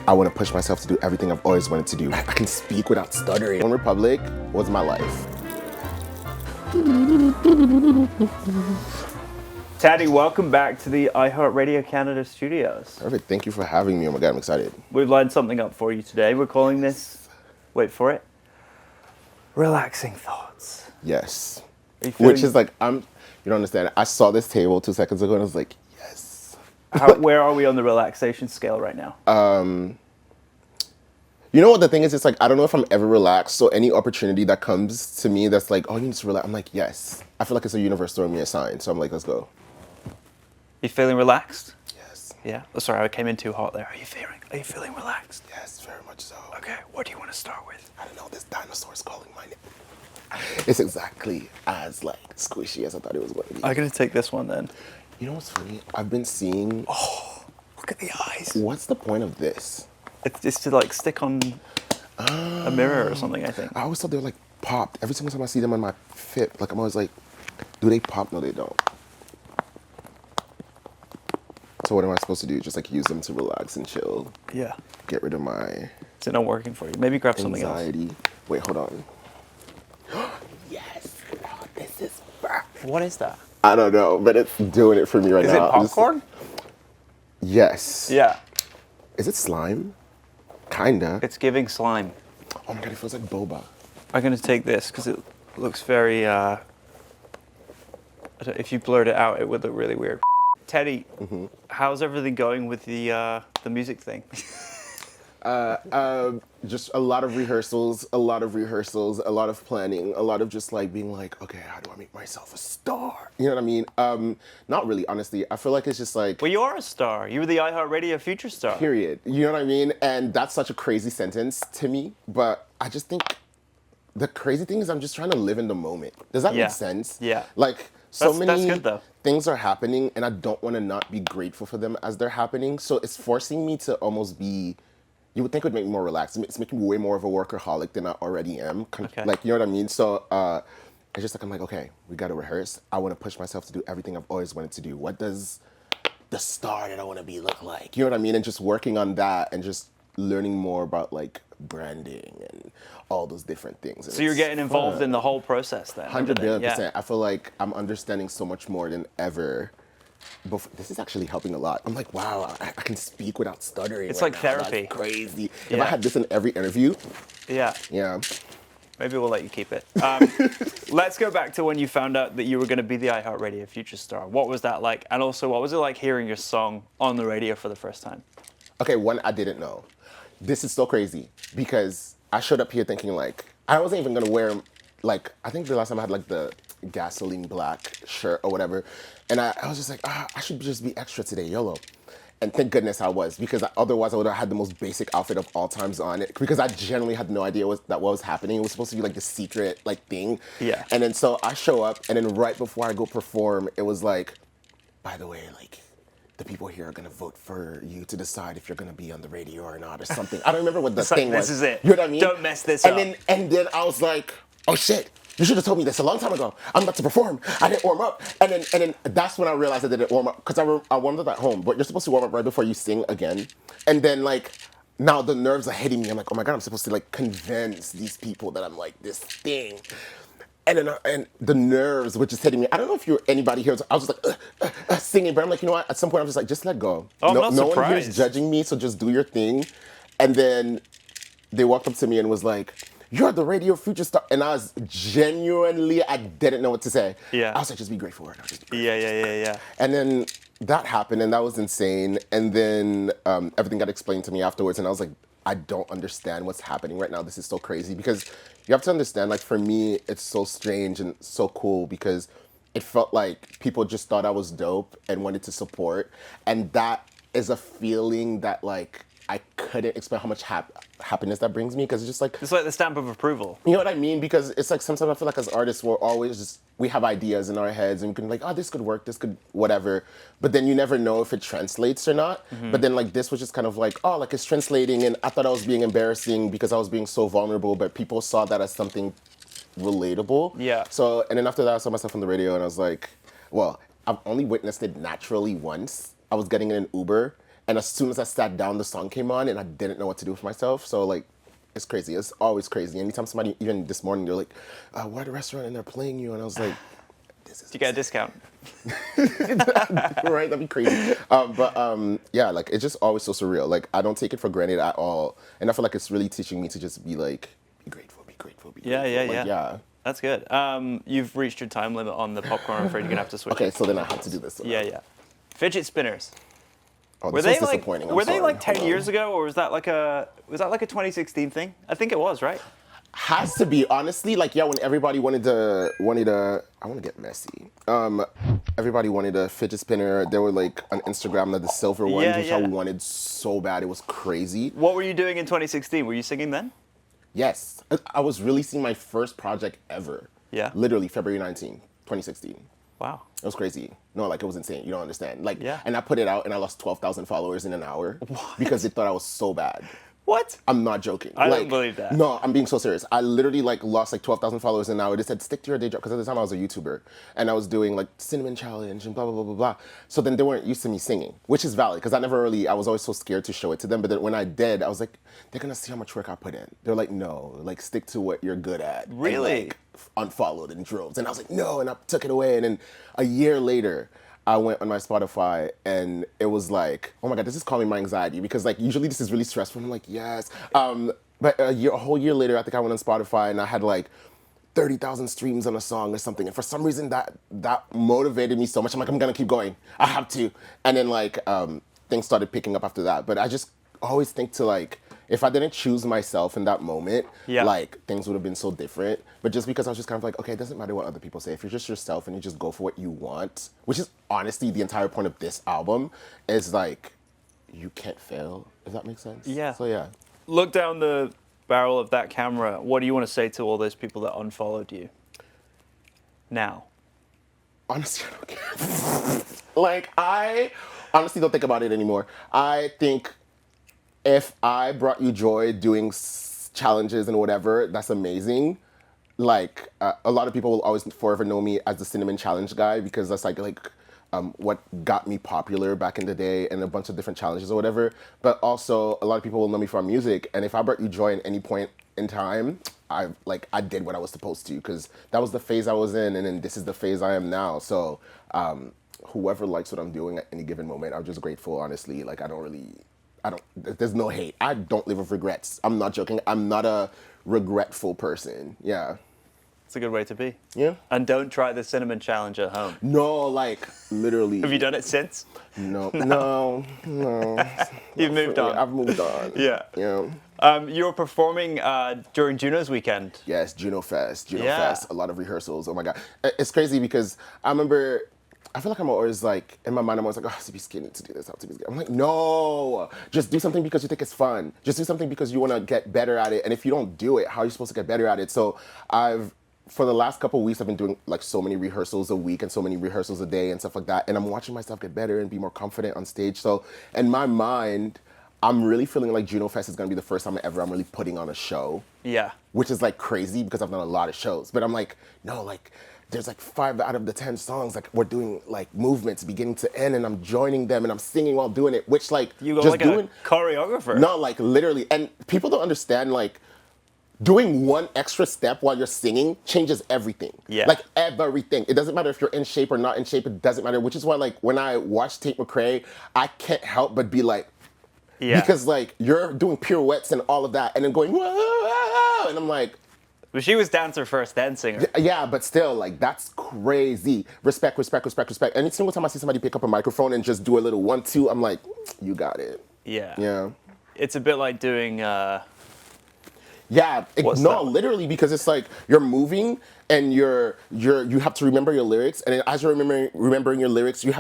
I want to push myself to do everything I've always wanted to do. I can speak without stuttering. One Republic was my life. Tedy, welcome back to the iHeartRadio Canada studios. Perfect. Thank you for having me. Oh my God, I'm excited. We've lined something up for you today. We're calling this, wait for it, Relaxing Thoughts. Yes. Which is like, you don't understand. I saw this table 2 seconds ago and I was like, yes. Where are we on the relaxation scale right now? You know what the thing is? It's like, I don't know if I'm ever relaxed. So any opportunity that comes to me that's like, oh, you need to relax. I'm like, yes. I feel like it's a universe throwing me a sign. So I'm like, let's go. You feeling relaxed? Yes. Yeah. Oh, sorry, I came in too hot there. Are you feeling relaxed? Yes, very much so. Okay. What do you want to start with? I don't know. This dinosaur's calling my name. It's exactly as like squishy as I thought it was going to be. I'm gonna take this one then. You know what's funny? I've been seeing. Oh, look at the eyes. What's the point of this? It's to like stick on a mirror or something, I think. I always thought they were like popped. Every single time I see them on my fit, like I'm always like, do they pop? No, they don't. So what am I supposed to do? Just like use them to relax and chill? Yeah. Get rid of my Is it not working for you? Maybe grab something else. anxiety. Wait, hold on. Yes. Oh, this is perfect. What is that? I don't know, but it's doing it for me right Is now. it popcorn? Yes. Yeah. Is it slime? Kinda. It's giving slime. Oh my God, it feels like boba. I'm going to take this because it looks very, if you blurred it out, it would look really weird. Tedy, how's everything going with the music thing? Just a lot of rehearsals, a lot of planning, a lot of just like being like, okay, how do I make myself a star? You know what I mean? Not really, honestly. I feel like it's just like, Well, you are a star. You were the iHeartRadio future star. period. You know what I mean? And that's such a crazy sentence to me, but I just think the crazy thing is I'm just trying to live in the moment. Does that Yeah. make sense? Yeah. Like, so That's many good, though. things are happening and I don't want to not be grateful for them as they're happening. So it's forcing me to almost be, you would think it would make me more relaxed. It's making me way more of a workaholic than I already am. Okay. Like, you know what I mean? So it's just like, I'm like, okay, we got to rehearse. I want to push myself to do everything I've always wanted to do. What does the star that I want to be look like? You know what I mean? And just working on that and just learning more about like branding and all those different things. And So you're it's getting involved fun. in the whole process then? 100%. Yeah. I feel like I'm understanding so much more than ever. This is actually helping a lot. I'm like, wow, I can speak without stuttering. It's right like now. therapy. That's crazy. If Yeah. I had this in every interview, Yeah. yeah. Maybe we'll let you keep it. Let's go back to when you found out that you were going to be the iHeartRadio future star. What was that like? And also, what was it like hearing your song on the radio for the first time? Okay, one, I didn't know. This is so crazy because I showed up here thinking like, I wasn't even gonna wear, like, I think the last time I had like the gasoline black shirt or whatever. And I was just like, I should just be extra today, YOLO. And thank goodness I was, because otherwise I would have had the most basic outfit of all times on it, because I generally had no idea what was happening. It was supposed to be like the secret like thing. Yeah. And then so I show up, and then right before I go perform, it was like, by the way, like, the people here are gonna vote for you to decide if you're gonna be on the radio or not or something. I don't remember what the It's like, thing was. this is it. You know what I mean? Don't mess this and up. And then I was like, oh shit. You should have told me this a long time ago. I'm about to perform. I didn't warm up. And then that's when I realized I didn't warm up, because I warmed up at home, but you're supposed to warm up right before you sing again. And then like, now the nerves are hitting me. I'm like, oh my God, I'm supposed to like convince these people that I'm like this thing. And then and the nerves were just hitting me. I don't know if anybody here. I was just like singing, but I'm like, you know what? At some point, I'm just like, just let go. Oh, I'm not no one here is surprised. judging me, so just do your thing. And then they walked up to me and was like, you're the radio future star. And I was genuinely, I didn't know what to say. Yeah. I was like, just be grateful right now. Just be grateful. Yeah. And then that happened, and that was insane. And then everything got explained to me afterwards, and I was like, I don't understand what's happening right now. This is so crazy, because you have to understand, like, for me, it's so strange and so cool, because it felt like people just thought I was dope and wanted to support. And that is a feeling that, like, I couldn't explain how much happiness that brings me, because it's just like, It's like the stamp of approval. you know what I mean? Because it's like sometimes I feel like as artists, we have ideas in our heads and we can be like, oh, this could work, this could whatever. But then you never know if it translates or not. But then like this was just kind of like, oh, like it's translating, and I thought I was being embarrassing because I was being so vulnerable, but people saw that as something relatable. Yeah. So, and then after that, I saw myself on the radio and I was like, well, I've only witnessed it naturally once. I was getting in an Uber, And as soon as I sat down, the song came on, and I didn't know what to do with myself. So like, it's crazy. It's always crazy. Anytime somebody, even this morning, they're like, "We're at a restaurant and they're playing you," and I was like, "This is." Do you get a discount? Right? That'd be crazy. Yeah, like it's just always so surreal. Like I don't take it for granted at all, and I feel like it's really teaching me to just be like, be grateful, be grateful, be Yeah, grateful. yeah, Like, yeah. yeah. That's good. You've reached your time limit on the popcorn. I'm afraid you're gonna have to switch. Okay, it. so then I have to do this. Yeah, yeah. Fidget spinners. Oh, Were this they was like disappointing. I'm were they sorry. like 10 Hold on. years ago, or was that like a 2016 thing? I think it was, right? Has to be, honestly, like, yeah, when everybody wanted a, I want to get messy. Everybody wanted a fidget spinner. There were like on Instagram, the silver ones, Yeah, which I yeah. wanted so bad. It was crazy. What were you doing in 2016? Were you singing then? Yes, I was releasing my first project ever. Yeah. Literally February 19, 2016. Wow. It was crazy. No, like it was insane. You don't understand. Like, Yeah. and I put it out and I lost 12,000 followers in an hour because they thought I was so bad. What? I'm not joking. I like, don't believe that. No, I'm being so serious. I literally like lost like 12,000 followers in an hour. They said stick to your day job because at the time I was a YouTuber and I was doing like cinnamon challenge and blah blah blah blah blah. So then they weren't used to me singing, which is valid because I was always so scared to show it to them. But then when I did, I was like, they're gonna see how much work I put in. They're like, no, like stick to what you're good at. Really? And, like, unfollowed in droves, and I was like, no, and I took it away. And then a year later, I went on my Spotify and it was like, oh my God, this is calming my anxiety because like usually this is really stressful. And I'm like, yes. But a whole year later, I think I went on Spotify and I had like 30,000 streams on a song or something. And for some reason that motivated me so much. I'm like, I'm gonna keep going. I have to. And then like things started picking up after that. But I just always think to like, if I didn't choose myself in that moment, Yeah. like things would have been so different. But just because I was just kind of like, okay, it doesn't matter what other people say. If you're just yourself and you just go for what you want, which is honestly the entire point of this album, is like, you can't fail, if that makes sense. Yeah. So yeah. Look down the barrel of that camera. What do you want to say to all those people that unfollowed you? Now. Honestly, I don't care. Like, I honestly don't think about it anymore. I think if I brought you joy doing challenges and whatever, that's amazing. Like a lot of people will always forever know me as the cinnamon challenge guy because that's like what got me popular back in the day and a bunch of different challenges or whatever. But also a lot of people will know me from music. And if I brought you joy at any point in time, I did what I was supposed to because that was the phase I was in, and then this is the phase I am now. So whoever likes what I'm doing at any given moment, I'm just grateful. Honestly, like there's no hate. I don't live with regrets. I'm not joking. I'm not a regretful person. Yeah. It's a good way to be. Yeah. And don't try the cinnamon challenge at home. No, like literally. Have you done it since? No. You've moved on. I've moved on. Yeah. Yeah. You were performing during JUNOs weekend. Yes, Juno Fest. Yeah. Fest. A lot of rehearsals. Oh my God. It's crazy because I remember. I feel like I'm always like, in my mind, I'm always like, oh, I have to be skinny to do this, I have to be skinny. I'm like, no, just do something because you think it's fun. Just do something because you want to get better at it. And if you don't do it, how are you supposed to get better at it? So for the last couple of weeks, I've been doing like so many rehearsals a week and so many rehearsals a day and stuff like that. And I'm watching myself get better and be more confident on stage. So in my mind, I'm really feeling like Juno Fest is going to be the first time ever I'm really putting on a show. Yeah. Which is like crazy because I've done a lot of shows. But I'm like, no, like, there's like 5 out of the 10 songs, like we're doing like movements beginning to end and I'm joining them and I'm singing while doing it, which like You got just like doing, a choreographer. no, like literally. And people don't understand like doing one extra step while you're singing changes everything. Yeah. Like everything. It doesn't matter if you're in shape or not in shape, it doesn't matter, which is why like when I watch Tate McRae, I can't help but be like, Yeah. because like you're doing pirouettes and all of that and then going, whoa, whoa, whoa, and I'm like, But she was dancer first, then singer. yeah, but still, like, that's crazy. Respect, respect, respect, respect. Any single time I see somebody pick up a microphone and just do a little 1-2, I'm like, you got it. Yeah. Yeah. It's a bit like doing. Yeah, What's no, that? literally, because it's like you're moving and you have to remember your lyrics, and then as you're remembering your lyrics, you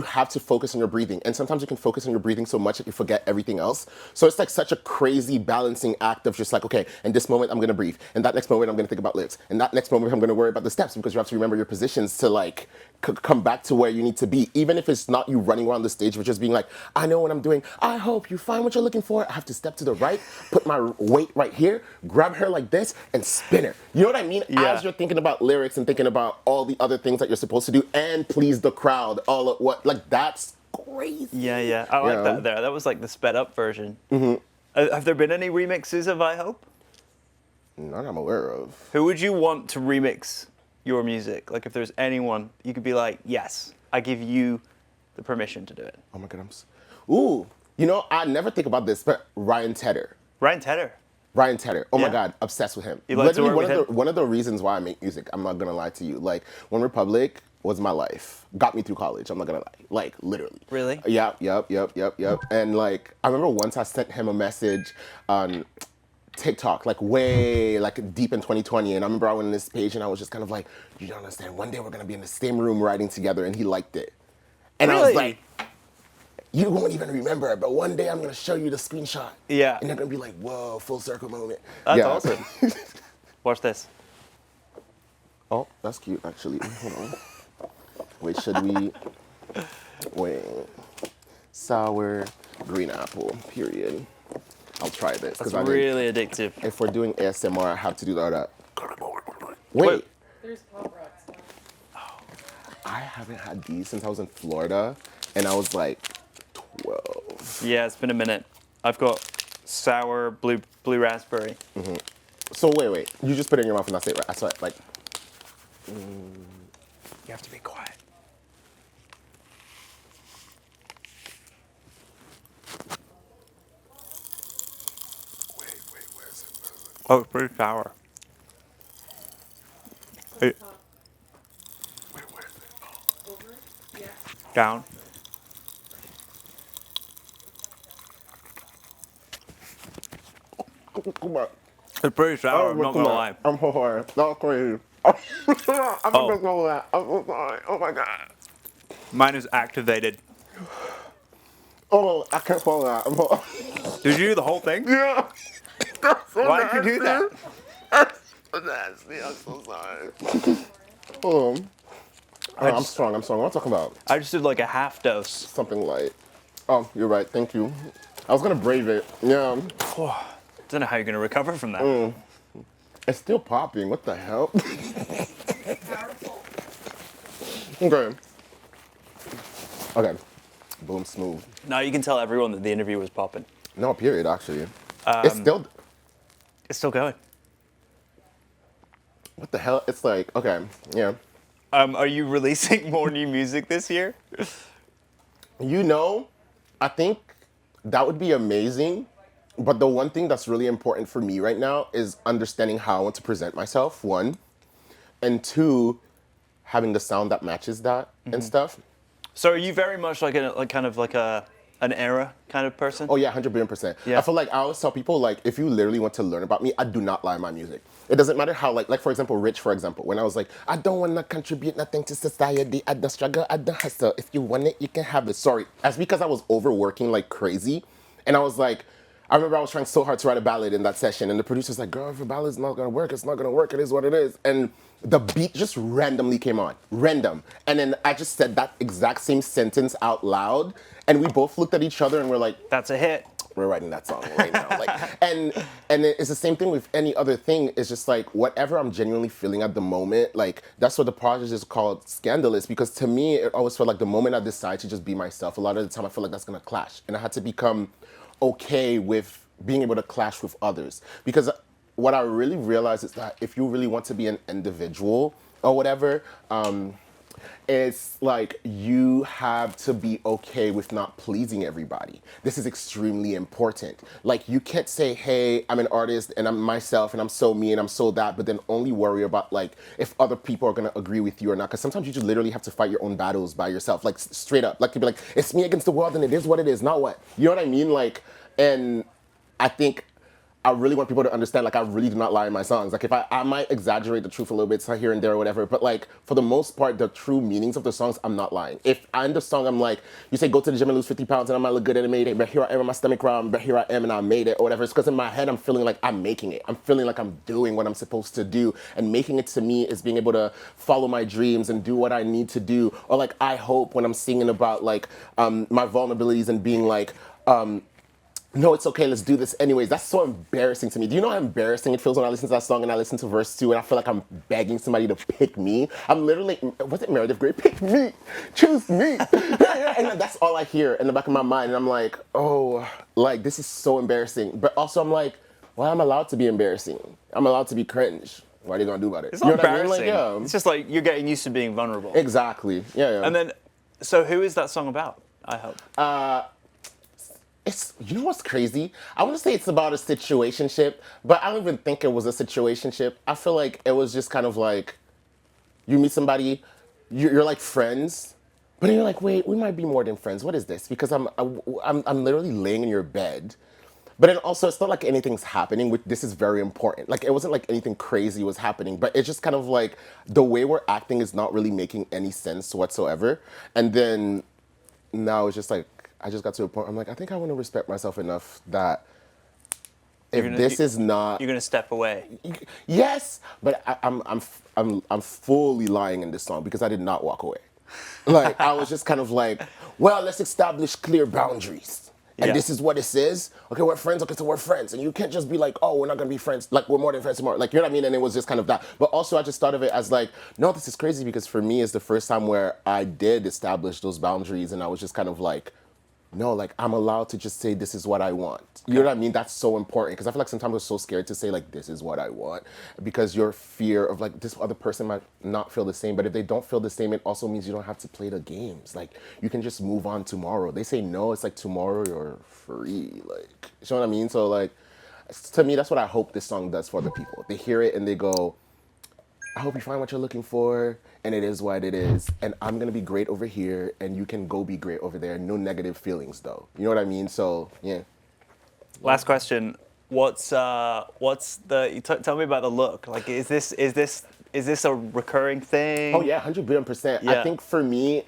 have to focus on your breathing. And sometimes you can focus on your breathing so much that you forget everything else. So it's like such a crazy balancing act of just like, okay, in this moment I'm gonna breathe. In that next moment I'm gonna think about lyrics. In that next moment I'm gonna worry about the steps because you have to remember your positions to like come back to where you need to be. Even if it's not you running around the stage, but just being like, I know what I'm doing. I hope you find what you're looking for. I have to step to the right, put my weight right here, grab her like this, and spin her. You know what I mean? Yeah. As you're thinking about lyrics and thinking about all the other things that you're supposed to do and please the crowd all at what, like that's crazy. Yeah. I like that there. That was like the sped up version. Have there been any remixes of I Hope? None I'm aware of. Who would you want to remix your music? Like if there's anyone, you could be like, yes, I give you the permission to do it. Oh my god, ooh, you know, I never think about this, but Ryan Tedder. Ryan Tedder. Oh my Yeah. god, obsessed with him. You like to Literally work with him? one of the reasons why I make music, I'm not gonna lie to you. Like, One Republic was my life. Got me through college, I'm not gonna lie. Like, literally. Really? Yep. And like, I remember once I sent him a message on TikTok, like way like deep in 2020, and I remember I went on this page and I was just kind of like, you don't understand, one day we're gonna be in the same room writing together, and he liked it. And I was Really? like, you won't even remember it, but one day I'm gonna show you the screenshot. Yeah. And they're gonna be like, whoa, full circle moment. That's Yeah. awesome. Watch this. Oh, that's cute, actually. Hold on. Wait, should we? Wait. Sour green apple, period. I'll try this. That's 'cause I didn't- really addictive. If we're doing ASMR, I have to do that. Wait. There's Pop Rocks now. I haven't had these since I was in Florida, and I was like 12. Yeah, it's been a minute. I've got sour blue raspberry. So wait. You just put it in your mouth and that's it, right? That's what, like. You have to be quiet. Wait, where's it? Oh, it's pretty sour. Hey, Wait, where's it? Oh. Over? Yeah. down. Come on. It's pretty sour, I'm not come gonna on. lie. I'm so sorry. That's crazy. I'm just Oh. gonna laugh. I'm so sorry. Oh my god. Mine is activated. Oh, I can't follow that. Did you do the whole thing? Yeah. That's so Why did you do that? That's so nasty. I'm so sorry. Hold on. Oh, I'm strong. What am I talking about? I just did like a half dose. Something light. Oh, you're right. Thank you. I was gonna brave it. Yeah. Don't know how you're gonna recover from that. It's still popping. What the hell? Powerful. Okay. Okay. Boom, smooth. Now you can tell everyone that the interview was popping. No, period, actually. It's still. It's still going. What the hell? It's like, okay, yeah. Are you releasing more new music this year? You know, I think that would be amazing. But the one thing that's really important for me right now is understanding how I want to present myself, one. And two, having the sound that matches that and stuff. So are you very much like an era kind of person? Oh yeah, 100%. Yeah. I feel like I always tell people, like, if you literally want to learn about me, I do not lie in my music. It doesn't matter how, like for example, Rich, for example, when I was like, I don't want to contribute nothing to society, I don't struggle, I don't hustle. If you want it, you can have it. Sorry, that's because I was overworking like crazy. And I was like, I remember I was trying so hard to write a ballad in that session, and the producer's like, girl, if your ballad's not gonna work, it's not gonna work, it is what it is. And the beat just randomly came on, random. And then I just said that exact same sentence out loud, and we both looked at each other and we're like, That's a hit. we're writing that song right now. Like, and it's the same thing with any other thing. It's just like whatever I'm genuinely feeling at the moment. Like that's what the project is called, Scandalous. Because to me, it always felt like the moment I decide to just be myself, a lot of the time I feel like that's gonna clash, and I had to become okay with being able to clash with others. Because what I really realized is that if you really want to be an individual or whatever, it's like you have to be okay with not pleasing everybody. This is extremely important. Like you can't say, hey, I'm an artist and I'm myself and I'm so me and I'm so that, but then only worry about like if other people are gonna agree with you or not. Because sometimes you just literally have to fight your own battles by yourself, like straight up. Like you'd be like, it's me against the world and it is what it is, not what. You know what I mean? Like, and I think I really want people to understand, like, I really do not lie in my songs. Like, if I might exaggerate the truth a little bit here and there or whatever, but, like, for the most part, the true meanings of the songs, I'm not lying. If I end the song, I'm like, you say, go to the gym and lose 50 pounds, and I might look good and I made it, but here I am with my stomach round, but here I am and I made it, or whatever. It's because in my head, I'm feeling like I'm making it. I'm feeling like I'm doing what I'm supposed to do, and making it to me is being able to follow my dreams and do what I need to do. Or, like, I hope when I'm singing about, like, my vulnerabilities and being like, no, it's okay, let's do this anyways. That's so embarrassing to me. Do you know how embarrassing it feels when I listen to that song and I listen to verse 2 and I feel like I'm begging somebody to pick me? I'm literally, was it Meredith Grey? Pick me, choose me. And that's all I hear in the back of my mind. And I'm like, oh, like this is so embarrassing. But also I'm like, well, I'm allowed to be embarrassing. I'm allowed to be cringe. What are you gonna do about it? It's not You know what I mean? embarrassing. Like, yeah. It's just like you're getting used to being vulnerable. Exactly. Yeah, yeah. And then, so who is that song about? I hope. It's, you know what's crazy? I want to say it's about a situationship, but I don't even think it was a situationship. I feel like it was just kind of like you meet somebody, you're like friends, but then you're like, wait, we might be more than friends. What is this? Because I'm literally laying in your bed, but then also it's not like anything's happening. Which this is very important. Like it wasn't like anything crazy was happening, but it's just kind of like the way we're acting is not really making any sense whatsoever. And then now it's just like I just got to a point. I'm like, I think I want to respect myself enough that if this is not You're gonna step away. yes, but I'm fully lying in this song because I did not walk away. Like I was just kind of like, well, let's establish clear boundaries. And Yeah. this is what this is. Okay, we're friends. Okay, so we're friends. And you can't just be like, oh, we're not gonna be friends. Like we're more than friends tomorrow. Like you know what I mean? And it was just kind of that. But also I just thought of it as like, no, this is crazy because for me it's the first time where I did establish those boundaries and I was just kind of like, no, like I'm allowed to just say this is what I want. You know what I mean? That's so important because I feel like sometimes we're so scared to say like this is what I want because your fear of like this other person might not feel the same. But if they don't feel the same, it also means you don't have to play the games. Like you can just move on tomorrow. They say no, it's like tomorrow you're free. Like you know what I mean? So like to me, that's what I hope this song does for the people. They hear it and they go, I hope you find what you're looking for, and it is what it is. And I'm gonna be great over here, and you can go be great over there. No negative feelings, though. You know what I mean? So yeah. Last question. What's the? Tell me about the look. Like, is this a recurring thing? Oh yeah, 100 billion%. Yeah. I think for me,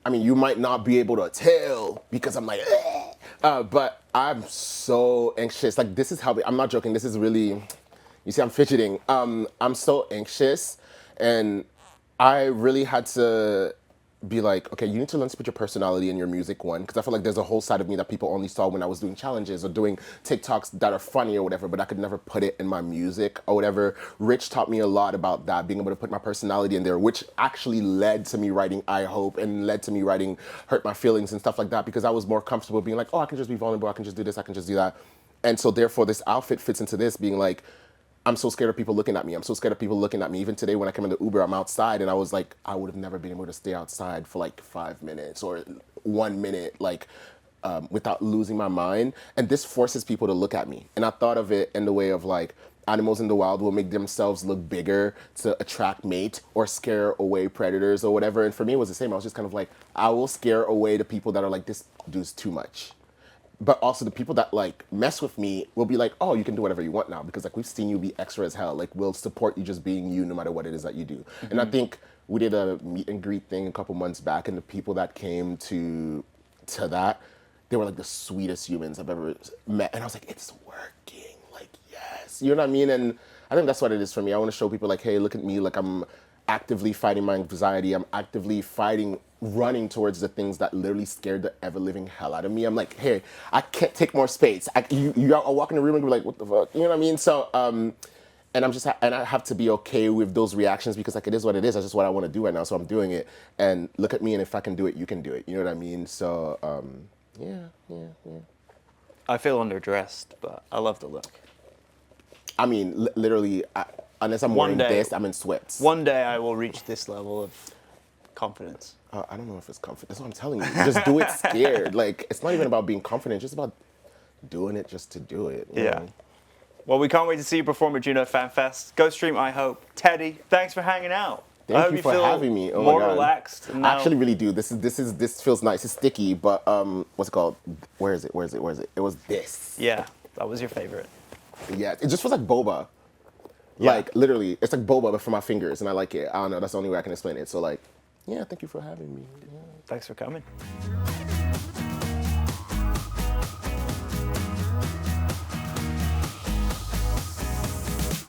I mean, you might not be able to tell because I'm like, but I'm so anxious. Like this is how I'm not joking. This is really. You see, I'm fidgeting. I'm so anxious, and I really had to be like, okay, you need to learn to put your personality in your music, one, because I feel like there's a whole side of me that people only saw when I was doing challenges or doing TikToks that are funny or whatever, but I could never put it in my music or whatever. Rich taught me a lot about that, being able to put my personality in there, which actually led to me writing I Hope and led to me writing Hurt My Feelings and stuff like that, because I was more comfortable being like, oh, I can just be vulnerable, I can just do this, I can just do that. And so therefore this outfit fits into this, being like, I'm so scared of people looking at me. I'm so scared of people looking at me. Even today when I came in the Uber, I'm outside and I was like, I would have never been able to stay outside for like 5 minutes or 1 minute, like without losing my mind. And this forces people to look at me. And I thought of it in the way of like, animals in the wild will make themselves look bigger to attract mate or scare away predators or whatever. And for me, it was the same. I was just kind of like, I will scare away the people that are like, this dude's too much. But also the people that like mess with me will be like, oh, you can do whatever you want now because like we've seen you be extra as hell. Like we'll support you just being you no matter what it is that you do. Mm-hmm. And I think we did a meet and greet thing a couple months back, and the people that came to that, they were like the sweetest humans I've ever met. And I was like, it's working. Like, yes. You know what I mean? And I think that's what it is for me. I want to show people like, hey, look at me. Like I'm actively fighting my anxiety. I'm actively running towards the things that literally scared the ever-living hell out of me. I'm like, hey, I can't take more space. You I'll walk in the room and be like, what the fuck? You know what I mean? So, and and I have to be okay with those reactions because like it is what it is. That's just what I want to do right now. So I'm doing it. And look at me, and if I can do it, you can do it. You know what I mean? So, yeah. I feel underdressed, but I love the look. I mean, literally, unless I'm wearing this, I'm in sweats. One day I will reach this level of confidence. I don't know if it's confident. That's what I'm telling you. Just do it scared. Like, it's not even about being confident. It's just about doing it just to do it. You know? Well, we can't wait to see you perform at Juno Fan Fest. Go stream I Hope. Teddy, thanks for hanging out. Thank you for having me. Oh more my God. Relaxed. I actually really do. This feels nice. It's sticky, but what's it called? Where is it? It was this. Yeah, that was your favorite. Yeah, it just feels like boba. Yeah. Like literally, it's like boba but for my fingers, and I like it. I don't know. That's the only way I can explain it. So like, yeah, thank you for having me. Yeah. Thanks for coming.